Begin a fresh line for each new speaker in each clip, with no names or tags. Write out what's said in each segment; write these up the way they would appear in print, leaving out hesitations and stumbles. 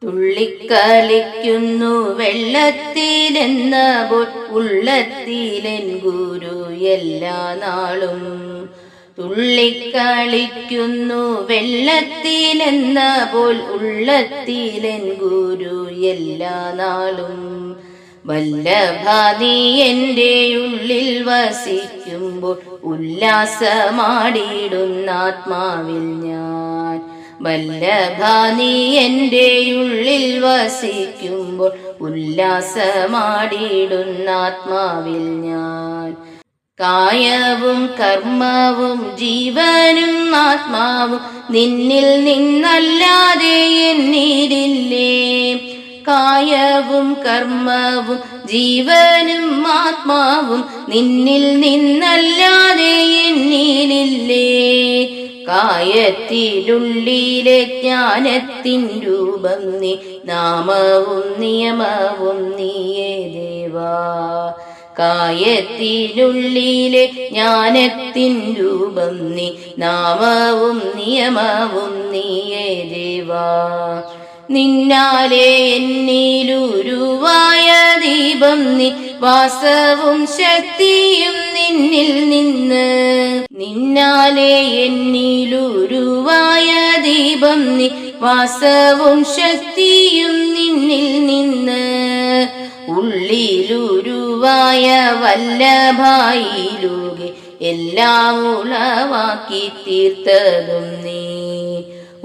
തുള്ളിക്കളിക്കുന്നു വെള്ളത്തിലെന്ന പോൽ ഉള്ളത്തിലെൻ ഗുരു എല്ലാ നാളും. തുള്ളിക്കളിക്കുന്നു വെള്ളത്തിലെന്ന പോൽ ഉള്ളത്തിലെൻ ഗുരു എല്ലാ നാളും. വല്ലഭാനി എൻ്റെ ഉള്ളിൽ വസിക്കുമ്പോൾ ഉല്ലാസമാടിയിടുന്ന ആത്മാവിൽ ഞാൻ. വല്ലഭാനി എൻ്റെ ഉള്ളിൽ വസിക്കുമ്പോൾ ഉല്ലാസമാടിയിടുന്ന ആത്മാവിൽ ഞാൻ. കായവും കർമ്മവും ജീവനും ആത്മാവും നിന്നിൽ നിന്നല്ലാതെ എന്നിലില്ലേ. കായവും കർമ്മവും ജീവനും ആത്മാവും നിന്നിൽ നിന്നല്ലാതെ എന്നിലില്ലേ. കായത്തിലുള്ളിലെ ജ്ഞാനത്തിൻ രൂപം നീ, നാമവും നിയമവും നീയേ ദേവാ. കായത്തിനുള്ളിലെ ജ്ഞാനത്തിൻ രൂപം നീ, നാമവും നിയമവും നീയേ ദേവാ. നിന്നാലേ എന്നിലുരുവായ ദീപം നീ, വാസവും ശക്തിയും നിന്നിൽ നിന്ന്. നിന്നാലേ എന്നിലുരുവായ ദീപം നീ, വാസവും ശക്തിയും നിന്നിൽ നിന്ന്. ഉള്ളിലുരുവായ വല്ലഭായിലൂകെ എല്ലാം ഉളവാക്കി തീർത്തതും നീ.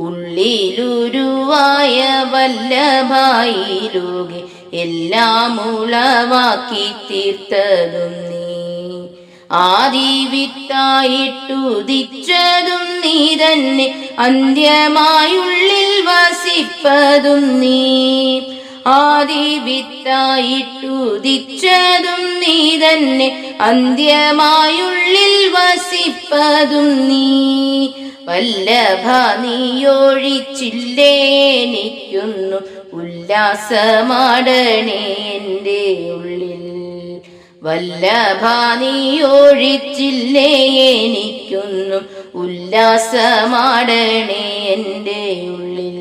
ഉള്ളിലുരുവായ വല്ലഭായിലൂകെ എല്ലാം ഉളവാക്കി തീർത്തതും നീ. ആദിവിത്തായിട്ടുദിച്ചതും നീ തന്നെ, അന്ത്യമായുള്ളിൽ വസിപ്പതും നീ. ആദിവിത്തായിട്ടുദിച്ചതും നീ തന്നെ, അന്ത്യമായുള്ളിൽ വസിപ്പതും നീ. വല്ലഭ നീയൊഴിച്ചില്ലേ എനിക്കൊന്നും ഉല്ലാസമാടണേ എൻ്റെ ഉള്ളിൽ. വല്ലഭ നീയൊഴിച്ചില്ലേ എനിക്കൊന്നും ഉല്ലാസമാടണേ എൻ്റെ ഉള്ളിൽ.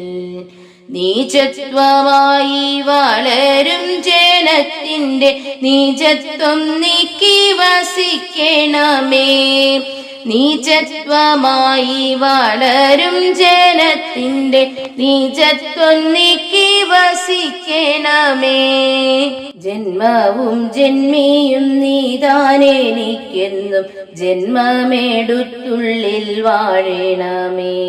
നീചത്വമായി വളരും ജനത്തിൻ്റെ നീചത്വം നീക്കി വസിക്കണമേ. നീചത്വമായി വളരും ജനത്തിൻ്റെ നീചത്വം നീക്കി വസിക്കണമേ. ജന്മവും ജന്മിയും നീതാനെനിക്കെന്നും ജന്മമെടുത്തുള്ളിൽ വാഴണമേ.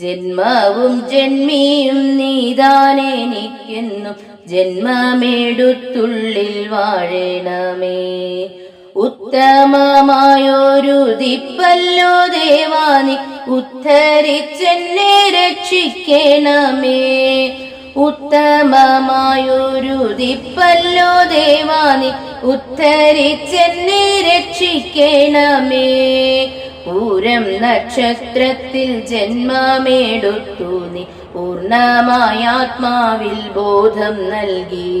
ജന്മവും ജന്മിയും നീതാനെനിക്കെന്നും ജന്മമെടുത്തുള്ളിൽ വാഴണമേ. ഉത്തമമായൊരു ദിപ്പല്ലോ ദേവാ നീ, ഉദ്ധരിച്ചെന്നെ രക്ഷിക്കണമേ. ഉത്തമമായൊരു ദിപ്പല്ലോ ദേവാ നീ, ഉദ്ധരിച്ചെന്നെ രക്ഷിക്കണമേ. പൂരം നക്ഷത്രത്തിൽ ജന്മമെടുത്തു നീ, പൂർണ്ണമായ ആത്മാവിൽ ബോധം നൽകി.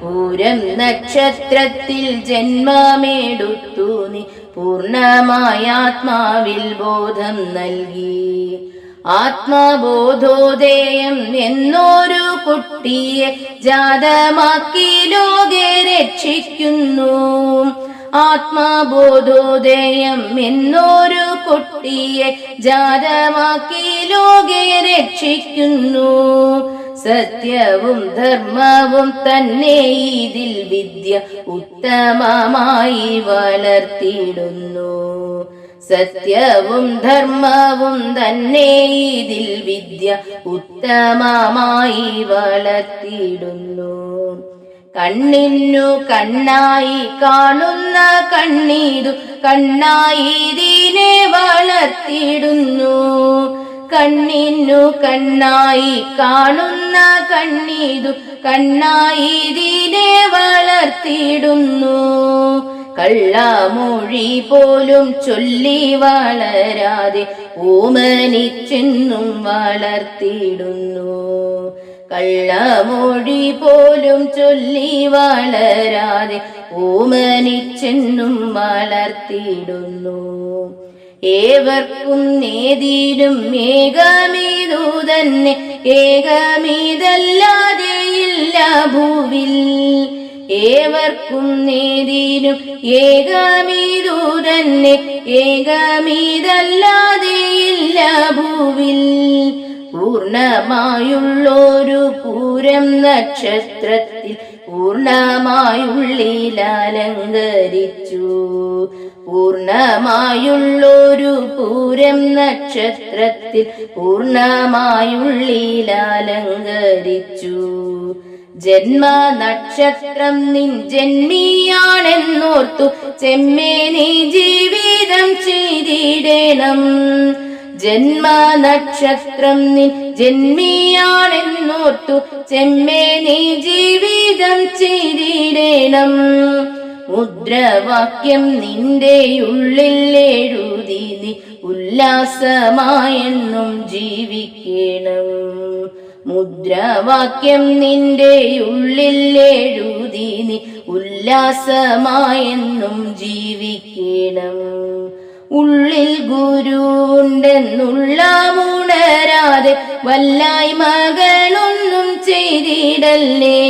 പൂരം നക്ഷത്രത്തിൽ ജന്മമെടുത്തു നീ, പൂർണ്ണമായ ആത്മാവിൽ ബോധം നൽകി. ആത്മബോധോദയം എന്നൊരു കുട്ടിയെ ജാതമാക്കി ലോകെ രക്ഷിക്കുന്നു. ആത്മബോധോദയം എന്നൊരു കുട്ടിയെ ജാതമാക്കി ലോകെ രക്ഷിക്കുന്നു. സത്യവും ധർമ്മവും തന്നെ ഇതിൽ വിദ്യ ഉത്തമമായി വളർത്തിയിടുന്നു. സത്യവും ധർമ്മവും തന്നെ ഇതിൽ വിദ്യ ഉത്തമമായി വളർത്തിയിടുന്നു. കണ്ണിനു കണ്ണായി കാണുന്ന കണ്ണീരു കണ്ണായി ഇതിനെ വളർത്തിയിടുന്നു. കണ്ണിനു കണ്ണായി കാണുന്ന കണ്ണീരു കണ്ണായി ഇതിനെ വളർത്തിയിടുന്നു. കള്ളമൊഴി പോലും ചൊല്ലി വളരാതെ ഓമനിച്ചെന്നും വളർത്തിയിടുന്നു. കള്ളമൊഴി പോലും ചൊല്ലി വളരാതെ ഓമനിച്ചെന്നും വളർത്തിയിടുന്നു. ഏവർക്കും നേതിരും മേഘമിതു തന്നെ ഏകമീതല്ലാതെയില്ല ഭൂവിൽ ഏവർക്കും നേരിനും ഏകമീതു തന്നെ ഏകമീതല്ലാതെയില്ല ഭൂവിൽ പൂർണ്ണമായുള്ളൊരു പൂരം നക്ഷത്രത്തിൽ പൂർണ്ണമായുള്ളിലലങ്കരിച്ചു പൂർണ്ണമായുള്ളൊരു പൂരം നക്ഷത്രത്തിൽ പൂർണ്ണമായുള്ളിലലങ്കരിച്ചു ജന്മനക്ഷത്രം നിൻ ജന്മിയാണെന്നോർത്തു ചെമ്മേ നീ ജീവിതം ചെയ്തിടണം ജന്മനക്ഷത്രം നിൻ ജന്മിയാണെന്നോർത്തു ചെമ്മേ നീ ജീവിതം ചെയ്തിടണം മുദ്രാവാക്യം നിന്റെ ഉള്ളിൽ എഴുതി നീ ഉല്ലാസമായെന്നും ജീവിക്കണം മുദ്രാവാക്യം നിന്റെ ഉള്ളിൽ എഴുതി നീ ഉല്ലാസമായെന്നും ജീവിക്കണം ഉള്ളിൽ ഗുരുവുണ്ടെന്നുള്ള ഉണരാതെ വല്ലായ്മകളൊന്നും ചെയ്തിടല്ലേ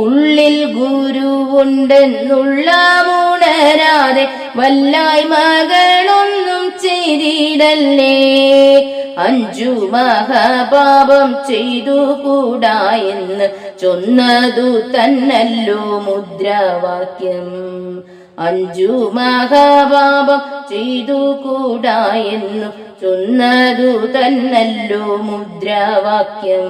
ഉള്ളിൽ ഗുരുവുണ്ടെന്നുള്ള ഉണരാതെ വല്ലായ്മകളൊന്നും ചെയ്തിടല്ലേ അഞ്ചു മഹാപാപം ചെയ്തുകൂടാ എന്ന് ചൊന്നതു തന്നല്ലോ മുദ്രാവാക്യം അഞ്ചു മഹാപാപം ചെയ്തുകൂടാ എന്നു ചൊന്നതു തന്നല്ലോ മുദ്രാവാക്യം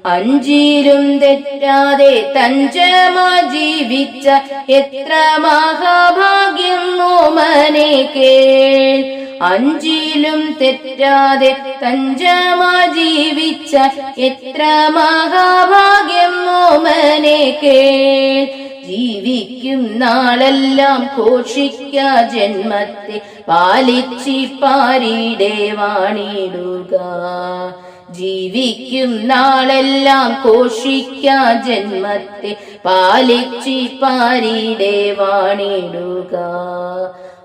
അഞ്ചിലും തെറ്റാതെ തഞ്ചമാ ജീവിച്ച എത്ര മഹാഭാഗ്യം ഓമനെ കേൾ അഞ്ചിലും തെറ്റാതെ തഞ്ചമാ ജീവിച്ച എത്ര മഹാഭാഗ്യം ഓമനെ കേൾ ജീവിക്കും നാളെല്ലാം ഘോഷിക്ക ജന്മത്തെ പാലിച്ചി പാരിടെ വാണിടുക ജീവിക്കും നാളെല്ലാം ഘോഷിക്ക ജന്മത്തെ പാലിച്ചി പാരിടെ വാണിടുക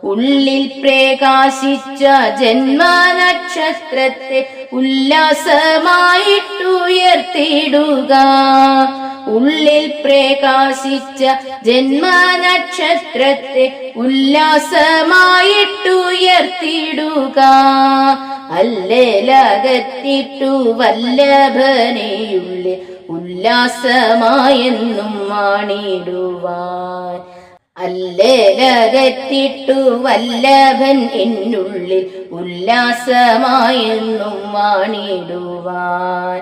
ഉള്ളിൽ പ്രകാശിച്ച ജന്മനക്ഷത്രത്തെ ഉല്ലാസമായിട്ടുയർത്തിടുക ഉള്ളിൽ പ്രകാശിച്ച ജന്മനക്ഷത്രത്തെ ഉല്ലാസമായിട്ടുയർത്തിടുക അല്ലേലകത്തിട്ടു വല്ലഭനെയുള്ളിൽ ഉല്ലാസമായെന്നും വാണിടുവാൻ അല്ലേലകത്തിട്ടു വല്ലഭൻ എന്നുള്ളിൽ ഉല്ലാസമായെന്നും വാണിടുവാൻ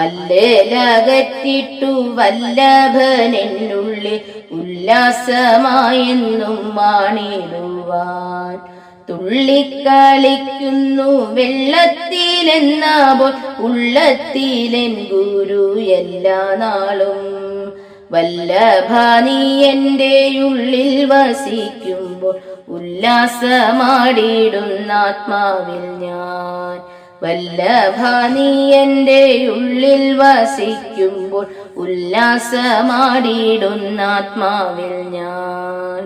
അല്ലേലകത്തിട്ടു വല്ലഭൻ എന്നുള്ളിൽ ഉല്ലാസമായെന്നും വാണിടുവാൻ തുള്ളിക്കളിക്കുന്നു വെള്ളത്തിലെന്നാപോൽ ഉള്ളത്തിലെൻ ഗുരു എല്ലാ നാളും വല്ലഭ നീ എൻ്റെ ഉള്ളിൽ വസിക്കുമ്പോൾ ഉല്ലാസമാടിടുന്ന ആത്മാവിൽ ഞാൻ വല്ലഭ നീ എൻ്റെ ഉള്ളിൽ വസിക്കുമ്പോൾ ഉല്ലാസമാടിടുന്ന ആത്മാവിൽ ഞാൻ